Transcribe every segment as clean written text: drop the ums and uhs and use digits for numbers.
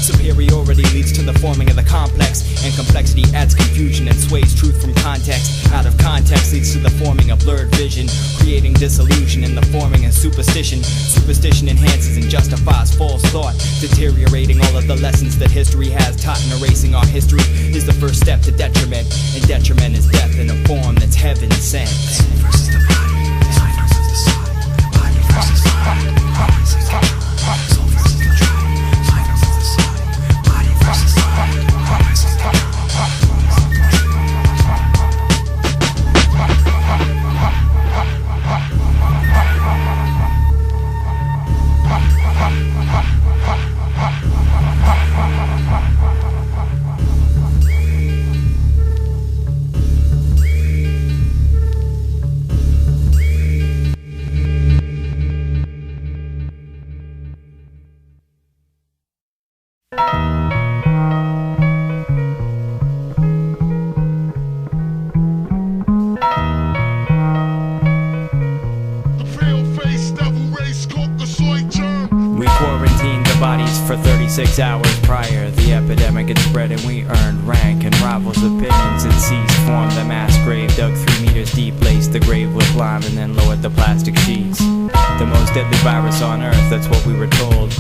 Superiority leads to the forming of the complex, and complexity adds confusion and sways truth from context. Out of context leads to the forming of blurred vision, creating disillusion in the forming of superstition. Superstition enhances and justifies false thought, deteriorating all of the lessons that history has taught, and erasing our history is the first step to detriment, and detriment is death in a form that's heaven sent. Versus the body, mind versus the soul, body versus the mind, versus the soul versus control, mind versus the soul, body versus the mind, versus the for 36 hours prior. The epidemic had spread and we earned rank, and rivals' opinions had ceased. Formed a mass grave, dug 3 meters deep, laced the grave with lime, and then lowered the plastic sheets. The most deadly virus on earth, that's what we were told.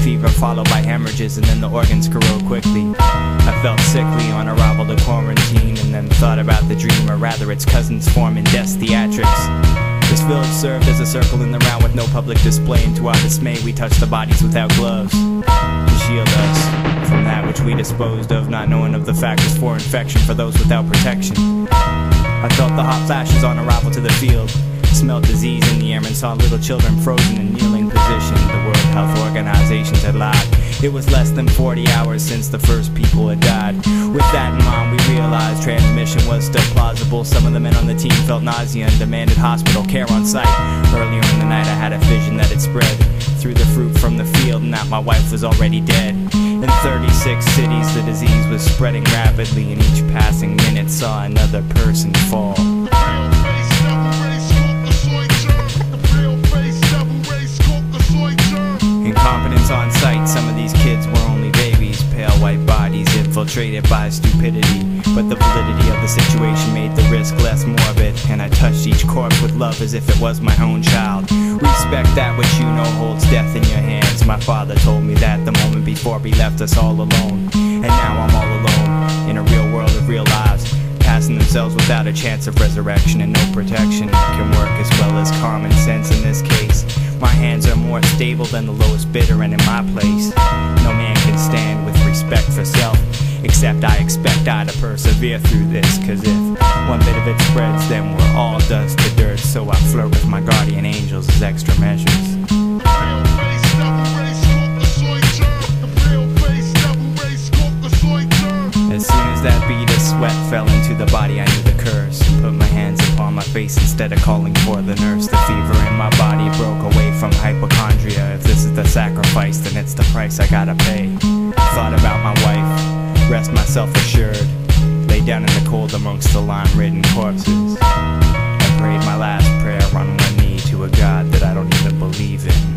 Fever followed by hemorrhages, and then the organs corrode quickly. I felt sickly on arrival to quarantine, and then thought about the dream, or rather its cousin's form in death's theatrics. This village served as a circle in the round with no public display, and to our dismay we touched the bodies without gloves to shield us from that which we disposed of, not knowing of the factors for infection for those without protection. I felt the hot flashes on arrival to the field. Smelled disease in the air and saw little children frozen in kneeling position. The World Health Organizations had lied. It was less than 40 hours since the first people had died. With that in mind, we realized transmission was still plausible. Some of the men on the team felt nausea and demanded hospital care on site. Earlier in the night I had a vision that had spread through the fruit from the field and that my wife was already dead. In 36 cities the disease was spreading rapidly, and each passing minute saw another person fall. Incompetence on sight, some of these kids were only babies. Pale white bodies infiltrated by stupidity. But the validity of the situation made the risk less morbid, and I touched each corpse with love as if it was my own child. Respect that which you know holds death in your hands. My father told me that the moment before he left us all alone. And now I'm all alone in a real world of real lives, passing themselves without a chance of resurrection, and no protection can work as well as common sense in this case. My hands are more stable than the lowest bidder, and in my place no man can stand with respect for self, except I expect I to persevere through this. Cause if one bit of it spreads, then we're all dust to dirt. So I flirt with my guardian angels as extra measures. As soon as that bead of sweat fell into the body, I knew the curse. Put my hands upon my face instead of calling for the nurse. The fever in my body broke away from hypochondria. If this is the sacrifice, then it's the price I gotta pay. Thought about my wife, rest myself assured, lay down in the cold amongst the lime-ridden corpses. I prayed my last prayer on one knee to a God that I don't even believe in.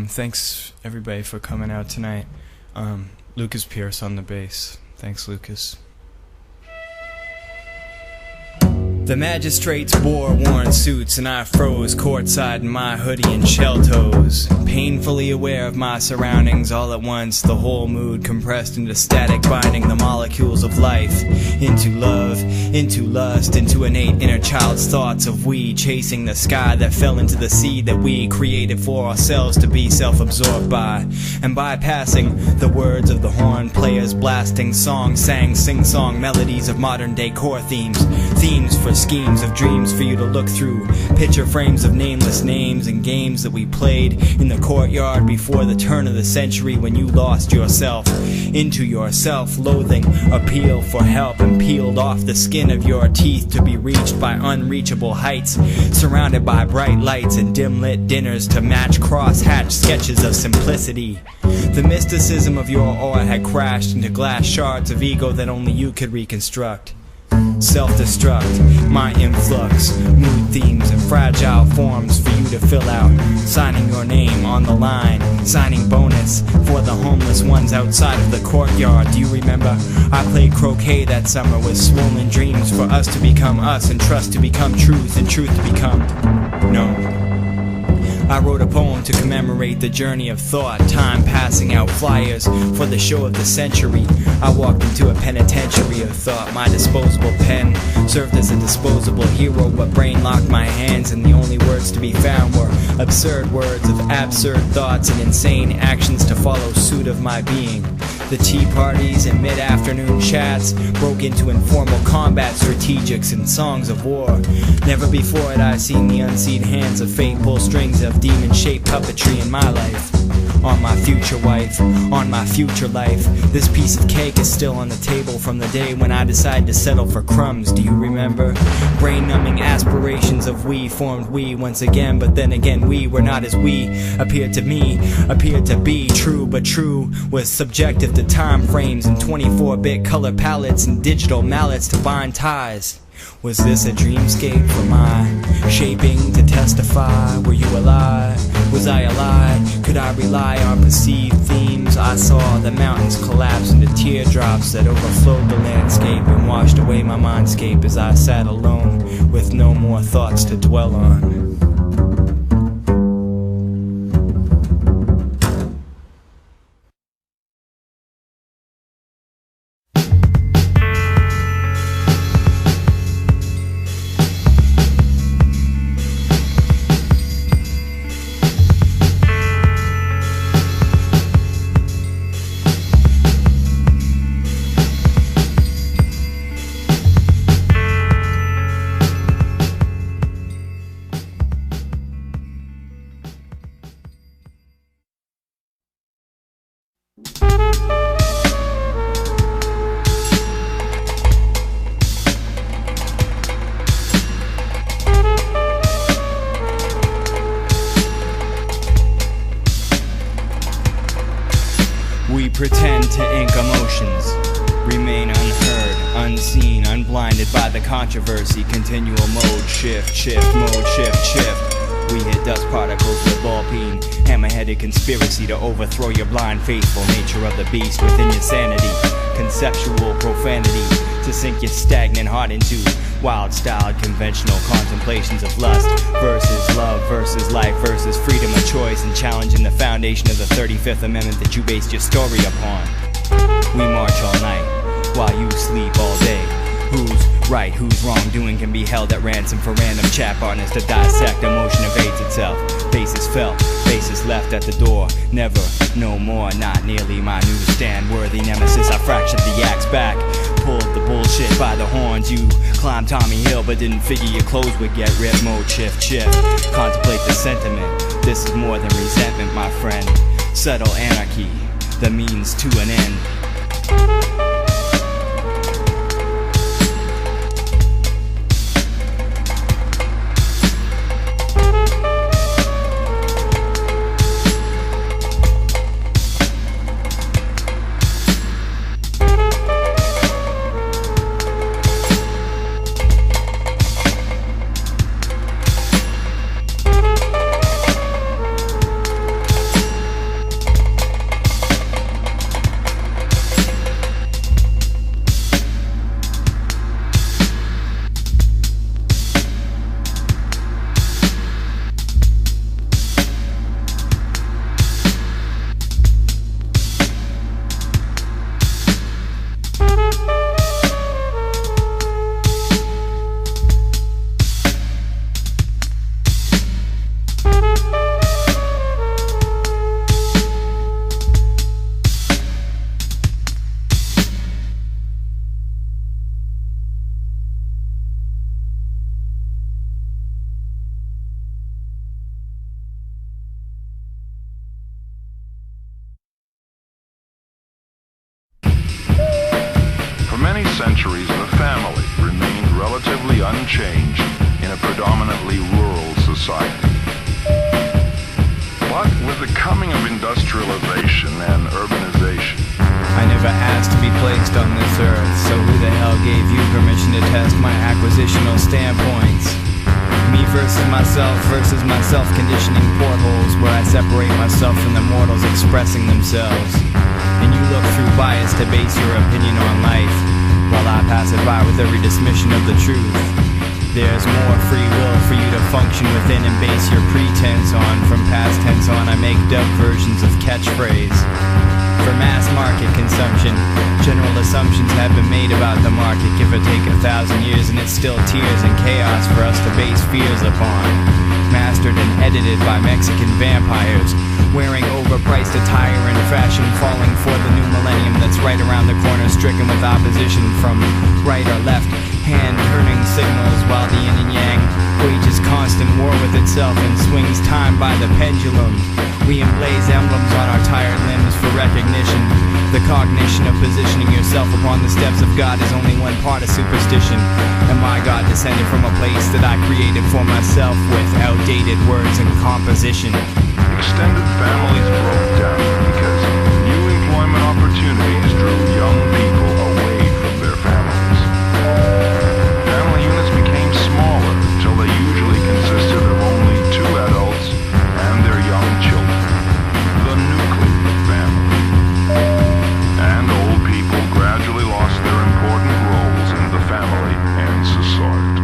Thanks everybody for coming out tonight. Lucas Pierce on the bass. Thanks, Lucas. The magistrates wore worn suits and I froze courtside in my hoodie and shell toes, painfully aware of my surroundings. All at once the whole mood compressed into static, binding the molecules of life into love, into lust, into innate inner child's thoughts of we chasing the sky that fell into the sea that we created for ourselves to be self-absorbed by, and bypassing the words of the horn players blasting songs, sang sing-song melodies of modern day core themes for schemes of dreams for you to look through, picture frames of nameless names and games that we played in the courtyard before the turn of the century, when you lost yourself into your self-loathing appeal for help and peeled off the skin of your teeth to be reached by unreachable heights, surrounded by bright lights and dim-lit dinners to match cross-hatched sketches of simplicity. The mysticism of your aura had crashed into glass shards of ego that only you could reconstruct. Self-destruct, my influx, mood themes and fragile forms for you to fill out. Signing your name on the line, signing bonus for the homeless ones outside of the courtyard. Do you remember? I played croquet that summer with swollen dreams for us to become us and trust to become truth and truth to become known. I wrote a poem to commemorate the journey of thought, time passing out flyers for the show of the century. I walked into a penitentiary of thought. My disposable pen served as a disposable hero, but brain locked my hands, and the only words to be found were absurd words of absurd thoughts and insane actions to follow suit of my being. The tea parties and mid-afternoon chats broke into informal combat strategics and songs of war. Never before had I seen the unseen hands of fate pull strings of demon-shaped puppetry in my life. On my future wife, on my future life. This piece of cake is still on the table from the day when I decided to settle for crumbs. Do you remember? Brain-numbing aspirations of we formed we once again, but then again we were not as we appeared to me, appeared to be. True, but true was subjective to time frames and 24-bit color palettes and digital mallets to bind ties. Was this a dreamscape for my shaping to testify? Were you alive? Was I alive? Could I rely on perceived themes? I saw the mountains collapse into teardrops that overflowed the landscape and washed away my mindscape as I sat alone with no more thoughts to dwell on. We pretend to ink emotions, remain unheard, unseen, unblinded by the controversy. Continual mode, shift, mode, shift. We hit dust particles with ballpeen, hammer-headed conspiracy to overthrow your blind, faithful nature of the beast within your sanity. Conceptual profanity to sink your stagnant heart into wild-styled conventional contemplations of lust versus love versus life versus freedom of choice, and challenging the foundation of the 35th Amendment that you based your story upon. We march all night while you sleep all day. Who's right, who's wrong doing can be held at ransom for random chat partners to dissect. Emotion evades itself, faces felt, faces left at the door. Never, no more, not nearly my newsstand worthy nemesis. I fractured the axe back, pulled the bullshit by the horns. You climbed Tommy Hill but didn't figure your clothes would get ripped. Mode, shift. Contemplate the sentiment. This is more than resentment, my friend. Subtle anarchy, the means to an end. Centuries, the family remained relatively unchanged in a predominantly rural society. But with the coming of industrialization and urbanization, I never never asked to be placed on this earth, so who the hell gave you permission to test my acquisitional standpoints? Me versus myself conditioning portholes where I separate myself from the mortals expressing themselves. And you look through bias to base your opinion on life, while I pass it by with every dismission of the truth. There's more free will for you to function within and base your pretense on. From past tense on, I make dub versions of catchphrase. For mass market consumption, general assumptions have been made about the market, give or take 1,000 years, and it's still tears and chaos for us to base fears upon. Mastered and edited by Mexican vampires, wearing overpriced attire in fashion, falling for the new millennium that's right around the corner, stricken with opposition from right or left, hand-turning signals while the yin and yang wages constant war with itself and swings time by the pendulum. We emblaze emblems on our tired limbs for recognition. The cognition of positioning yourself upon the steps of God is only one part of superstition. And my God descended from a place that I created for myself with outdated words and composition. Extended families broke down because new employment opportunities drew young people away from their families. Family units became smaller until they usually consisted of only 2 adults and their young children. The nuclear family. And old people gradually lost their important roles in the family and society.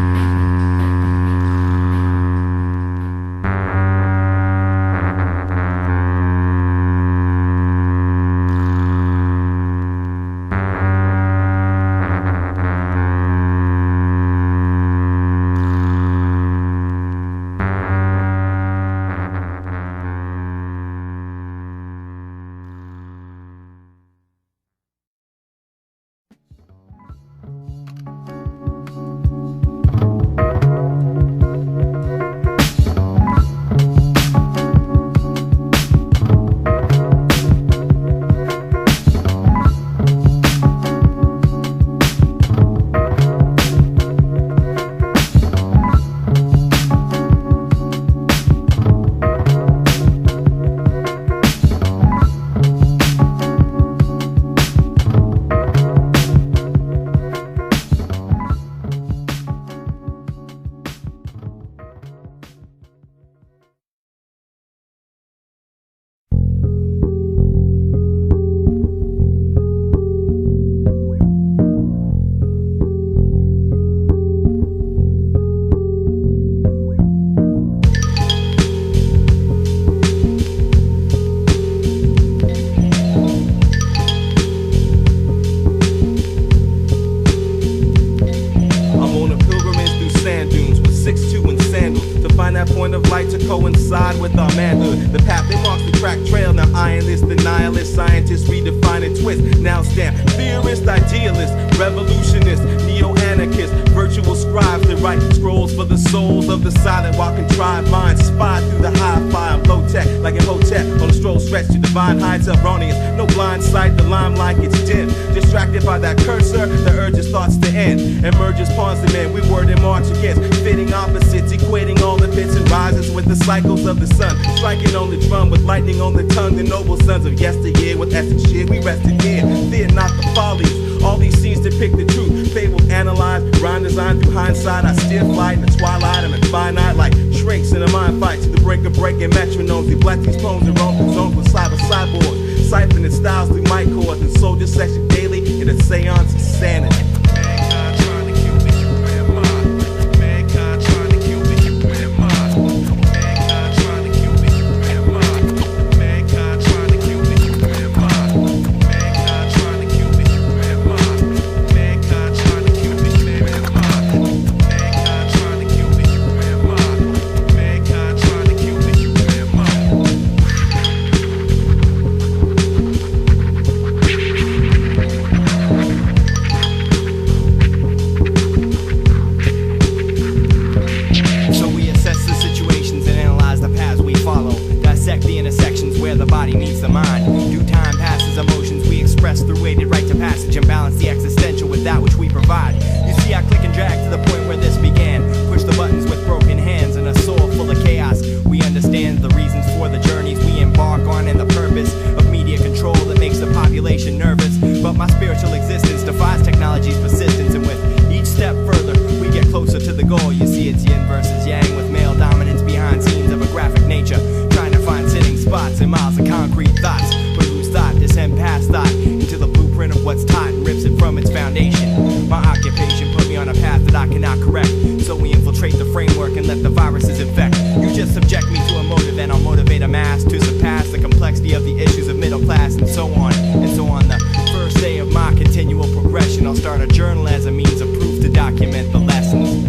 Sixtoo and sandals to find that point of light to coincide with our manhood. The path that marks the track trail. Now ironless, the nihilist, scientists redefine and twist. Now stand theorist, idealist, revolutionist, neo-anarchist, virtual scribes that write scrolls for the souls of the silent while contrived minds spy through the hi-fi. I'm low-tech like a Hotep on a stroll stretch to divine heights erroneous. No blind sight, the limelight gets dim. Distracted by that cursor, the urges thoughts to end. Emerges pawns to men, we word and march against fitting opposites, equating all the bits and rises with the cycles of the sun. Striking on the drum with lightning on the tongue, the noble sons of yesteryear with essence share. We rested here, fear not the follies. All these scenes depict the truth. Fables analyzed, rhyme designed through hindsight. I still fly in the twilight, I'm infinite like shrinks in a mind fight. To the brink of breaking metronomes, they bless these poems and roam through zones with cyborgs. Siphoning styles through mic chords and soldier session daily in a seance of sanity. Just subject me to a motive and I'll motivate a mass to surpass the complexity of the issues of middle class, and so on and so on. The first day of my continual progression, I'll start a journal as a means of proof to document the lessons.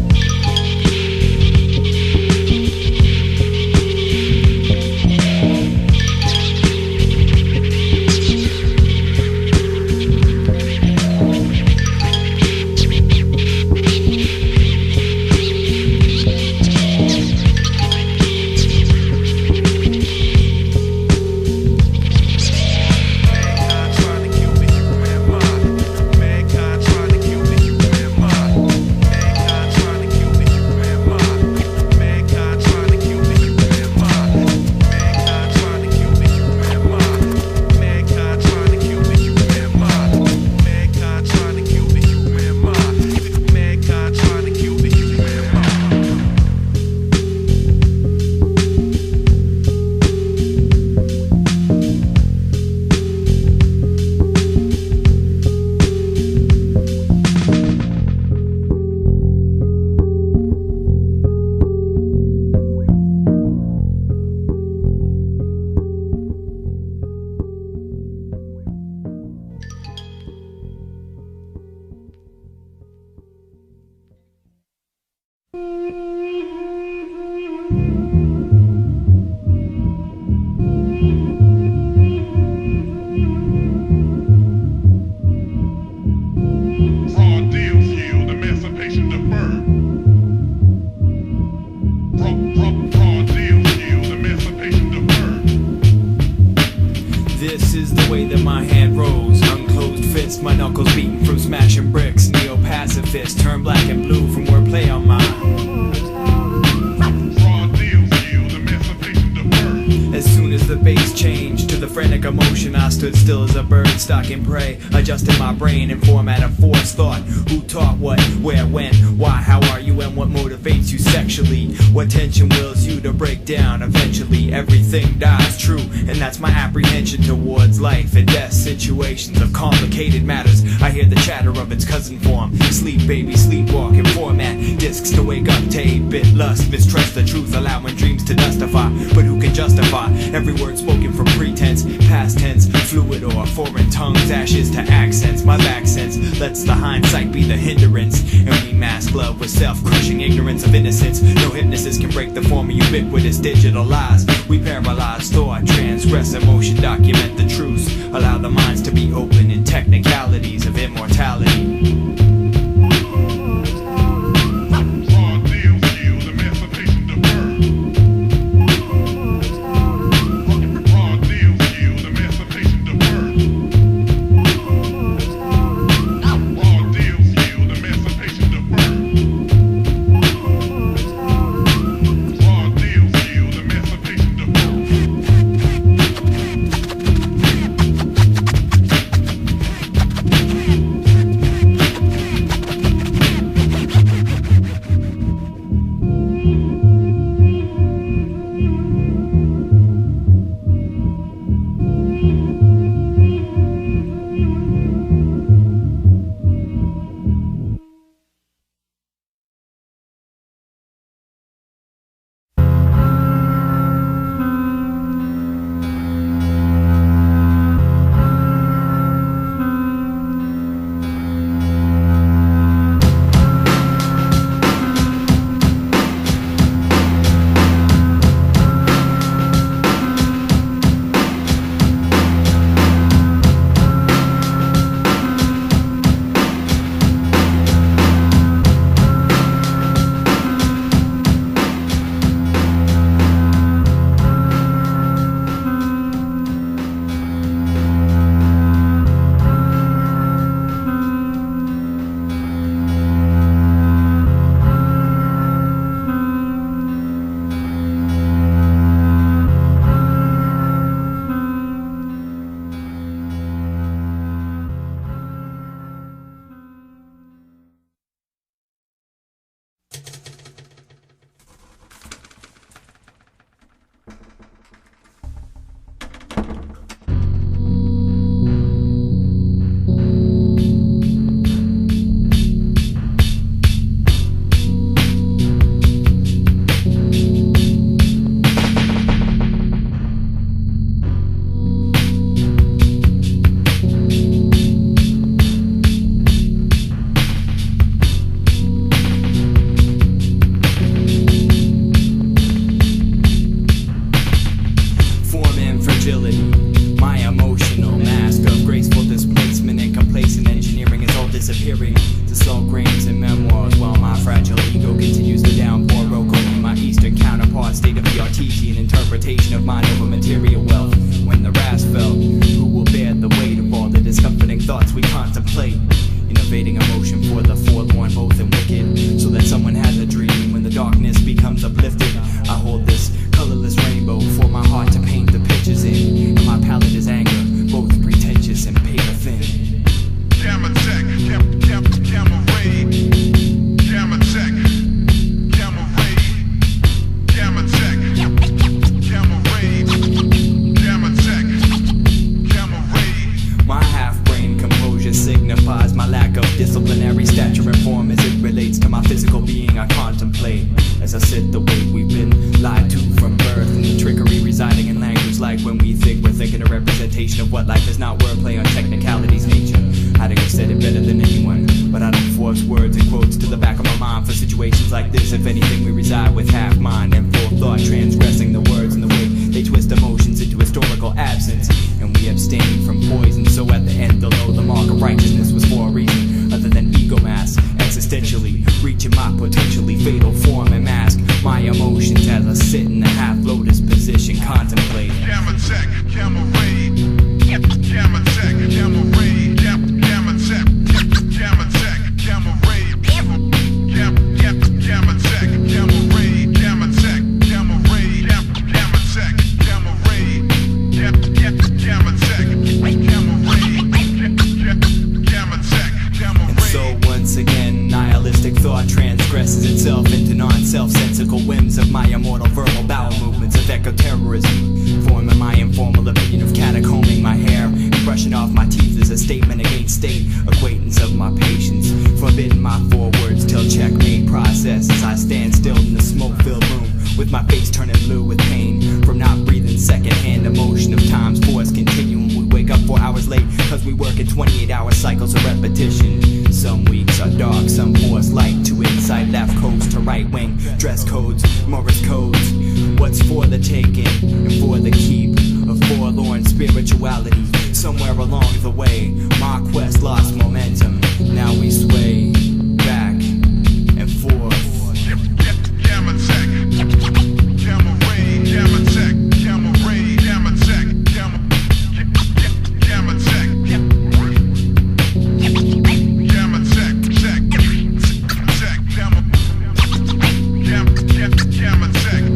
This is the way that my hand rose. Unclosed fist, my knuckles beating from smashing bricks. Neo-pacifist, turn black and blue from wordplay on mine. As soon as the bass changed to the frantic emotion, I stood still as a bird stalking prey, adjusting my brain in format of forced thought. Who taught what, where, when, why, how are you, and what motivates you sexually? What tension wills you to break down? Eventually everything dies true, and that's my apprehension towards life and death. Situations of complicated matters, I hear the chatter of its cousin form. Sleep baby, sleepwalking format, discs to wake up to 8-bit lust. Mistrust the truth, allowing dreams to dustify, but who can justify every word spoken from pretense? Past tense, fluid or foreign tongues, ashes to accents. My back sense lets the hindsight be the hindrance, and we mask love with self-crushing ignorance of innocence. No hypnosis can break the form of ubiquitous digital lies. We paralyze thought, transgress emotion, document the truths, allow the minds to be open in technicalities of immortality. the Artesian interpretation of mind over material wealth. When the wrath fell, who will bear the weight of all the discomforting thoughts we contemplate? Innovating emotion for the forlorn, both and wicked, so that someone has a dream when the darkness becomes uplifted. I hold this colorless rainbow for my heart to paint the pictures in, and my palette is anger, both pretentious and paper thin. Gamma tech, gamma ray, gamma tech, gamma ray, gamma tech, gamma ray, gamma tech, gamma ray. My half-brain composure signifies my lack of disciplinary stature and form as it relates to my physical being. I contemplate as I sit the way we've been lied to from birth, and the trickery residing in language, like when we think we're thinking a representation of what life is, not wordplay on technicalities nature. I think I've said it better than anyone, but I don't force words and quotes to the back of my mind for situations like this. If anything, we reside with half mind and full thought, transgressing the words and the way they twist emotions into historical absence, and we abstain from poison. So at the end, they'll know the mark of righteousness was for a reason other than ego mass. Existentially reaching my potentially fatal form and mask my emotions as I sit in a half lotus position, contemplate. Gamma tech, gamma ray, gamma tech, gamma ray, gamma tech, gamma tech, gamma ray, gamma tech, gamma ray, gamma tech, gamma ray, gamma tech, gamma ray, gamma tech, gamma tech, gamma ray. And so once again, nihilistic thought transgresses itself into non-self-sensical whims of my immortal verbal bowel movements of eco-terrorism, forming my informal opinion of catacombing my hair and brushing off my teeth as a statement against state acquaintance of my patience, forbidding my forewords till checkmate process as I stand still in the smoke-filled room with my face turning blue with pain from not breathing second-hand emotion of time's force continuum. We wake up 4 hours late cause we work in 28-hour cycles of repetition. Some weeks are dark, some force light, to inside left coast to right wing, dress codes, Morris codes. What's for the taking and for the keep of forlorn spirituality? Somewhere along the way, my quest lost momentum. Now we sway back and forth. Gamma tech, gamma ray, gamma tech, gamma ray, gamma tech, gamma tech, gamma tech, gamma tech, gamma ray, gamma tech,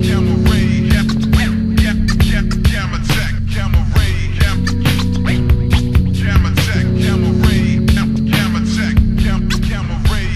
gamma ray, gamma tech, gamma ray, gamma tech, gamma ray.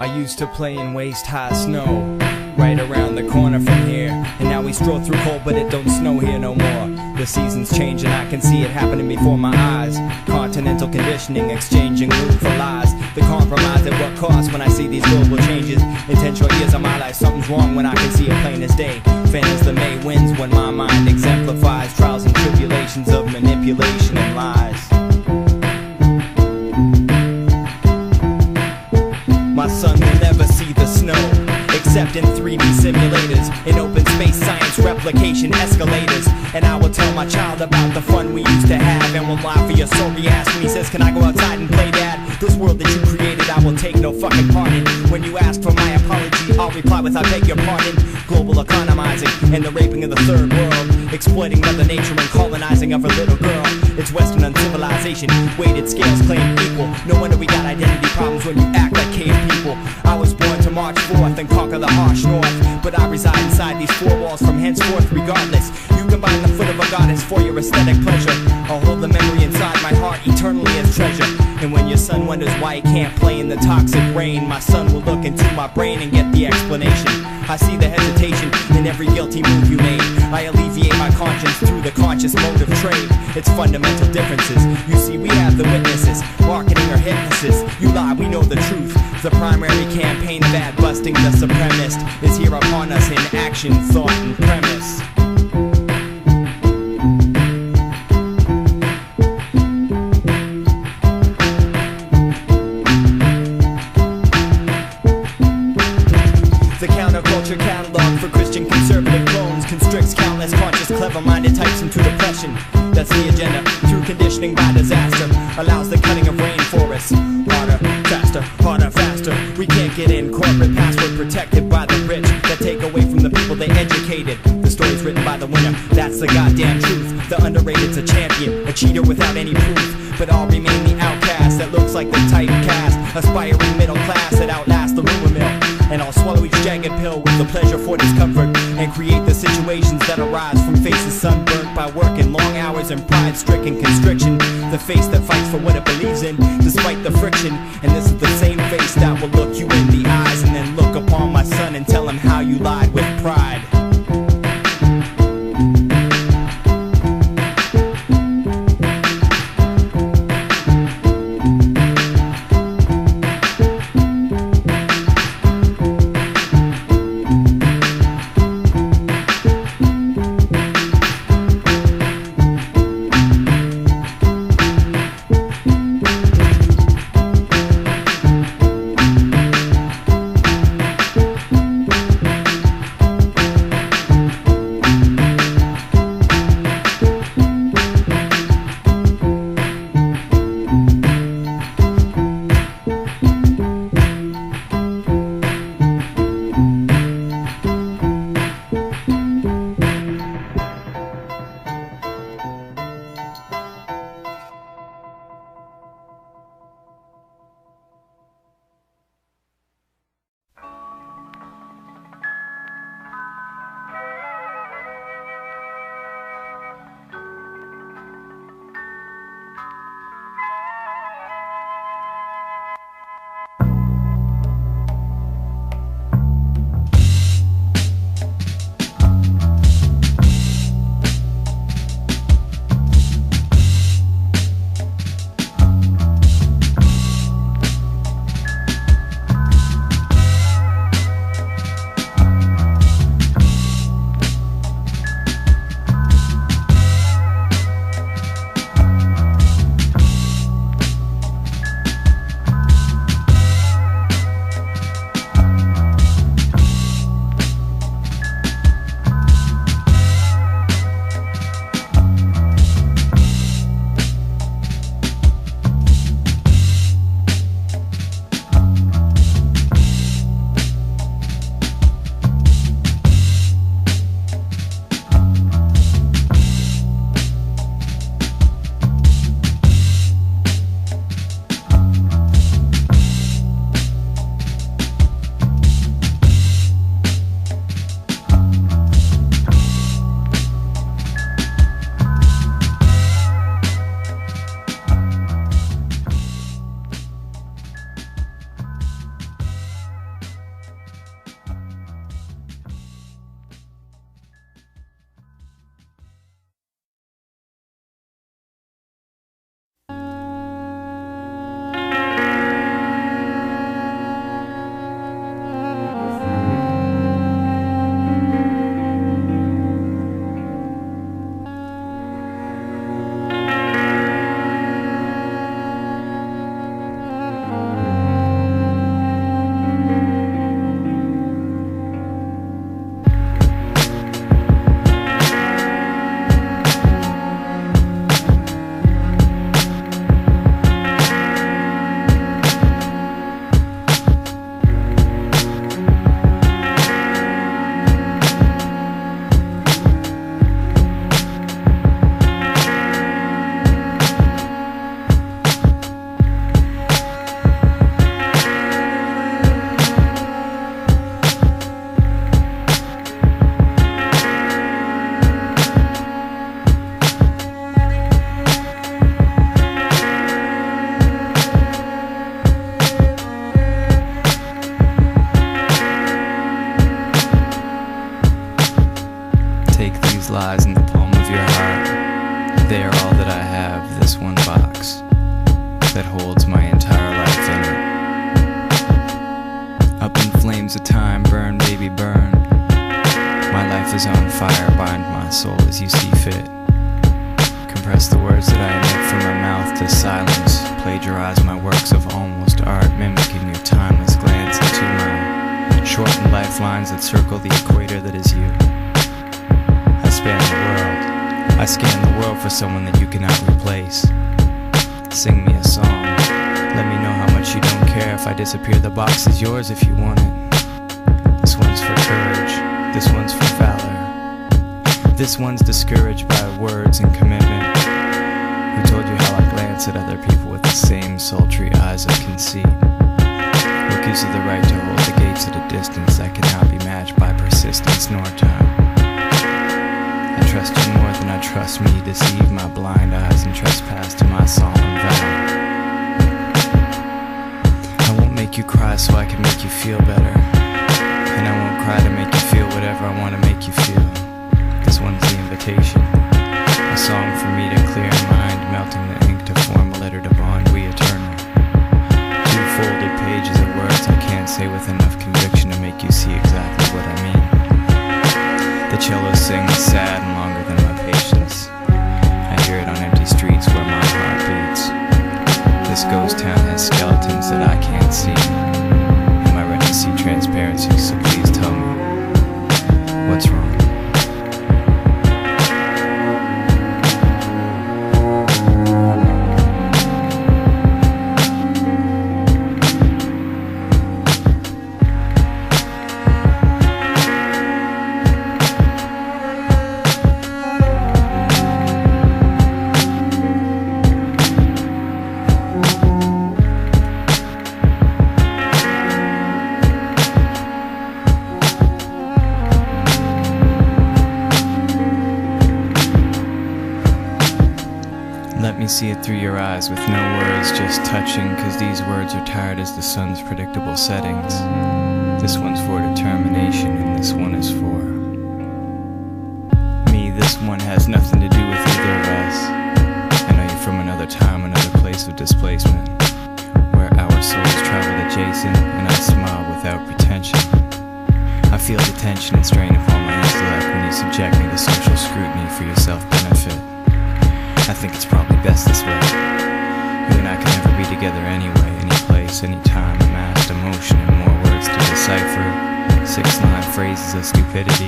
I used to play in waist-high snow, right around the corner from here. And now we stroll through cold, but it don't snow here no more. The seasons change and I can see it happening before my eyes. Continental conditioning, exchanging loot for lies. The compromise at what cost when I see these global changes. In 10 short years of my life, something's wrong when I can see it plain as day. Fan as the May winds when my mind exemplifies trials and tribulations of manipulation and lies. My son will never see the snow, except in 3D simulators, in open space science replication escalators. And I will tell my child about the fun we used to have, and will lie for your sorry ass when he says, can I go outside and play, Dad? This world that you created I will take no fucking part in. When you ask for my apology, I'll reply with I beg your pardon. Global economizing and the raping of the third world, exploiting Mother Nature and colonizing of her little girl. It's Western uncivilization, weighted scales claim equal. No wonder we got identity problems when you act like cave people. I was born to march forth and conquer the harsh north, but I reside inside these four walls from henceforth regardless. You combine the foot of a goddess for your aesthetic pleasure. I'll hold the memory inside my heart eternally as treasure. And when your son wonders why he can't play in the toxic rain, my son will look into my brain and get the explanation. I see the hesitation in every guilty move you made. I alleviate my conscience through the conscious mode of trade. It's fundamental differences. You see, we have the witnesses, marketing or hypnosis. You lie, we know the truth. The primary campaign of ad busting the supremacist is here upon us in action, thought, and premise. allows the cutting of rainforests. Harder, faster. We can't get in. Corporate password protected by the rich that take away from the people they educated. The story's written by the winner, that's the goddamn truth. The underrated's a champion, a cheater without any proof. But I'll remain the outcast that looks like the typecast, aspiring middle class that outlasts the rumor mill. And I'll swallow each jagged pill with the pleasure for discomfort, and create the situations that arise from faces sunburnt by working long hours and pride-stricken constriction. The face that fights for what it believes in, despite the friction. And this is the same face that will look you in the eyes and then look upon my son and tell him how you lied with pride. lies in the palm of your heart. They are all that I have, this one box that holds my entire life in it. Up in flames of time, burn, baby, burn. My life is on fire, bind my soul as you see fit. Compress the words that I emit from my mouth to silence. Plagiarize my works of almost art, mimicking your timeless glance into my shortened lifelines that circle the equator that is you. I span the world. I scan the world for someone that you cannot replace. Sing me a song. Let me know how much you don't care if I disappear. The box is yours if you want it. This one's for courage. This one's for valor. This one's discouraged by words and commitment. Who told you how I glance at other people with the same sultry eyes of conceit? What gives you the right to hold the gates at a distance that cannot be matched by persistence nor time? I trust you more than I trust me. Deceive my blind eyes and trespass to my solemn vow. I won't make you cry so I can make you feel better. And I won't cry to make you feel whatever I want to make you feel. This one's the invitation. A song for me to clear in mind, melting the ink to form a letter to bond we eternal. Two folded pages of words I can't say with enough conviction to make you see exactly what I mean. The cello sings sad and longer than my patience. I hear it on empty streets where my heart beats. This ghost town has skeletons that I can't see. Am I ready to see transparency? So please tell me, what's wrong? Let me see it through your eyes with no words, just touching, cause these words are tired as the sun's predictable settings. This one's for determination and this one is for me. This one has nothing to do with either of us. I know you're from another time, another place of displacement, where our souls traveled adjacent and I smile without pretension. I feel the tension and strain upon my intellect when you subject me to social scrutiny for your self-benefit. I think it's probably best this way. You and I can never be together anyway, any place, any time, amassed emotion and more words to decipher. 6-line phrases of stupidity.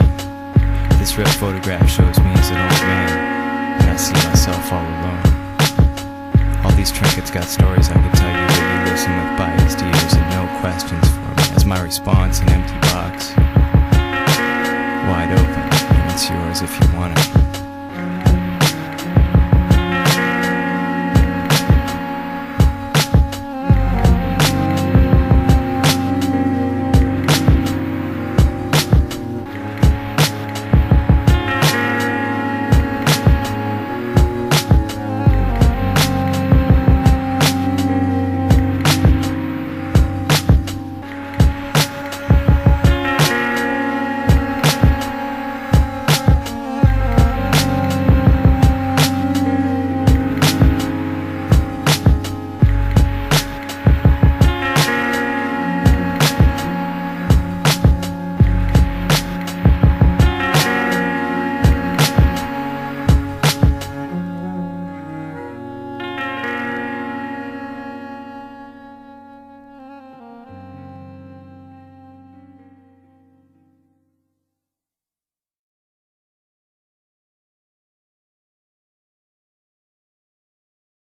This ripped photograph shows me as an old man, and I see myself all alone. All these trinkets got stories I could tell you, but you listen with biased ears and no questions for me. As my response, an empty box, wide open, and it's yours if you want it.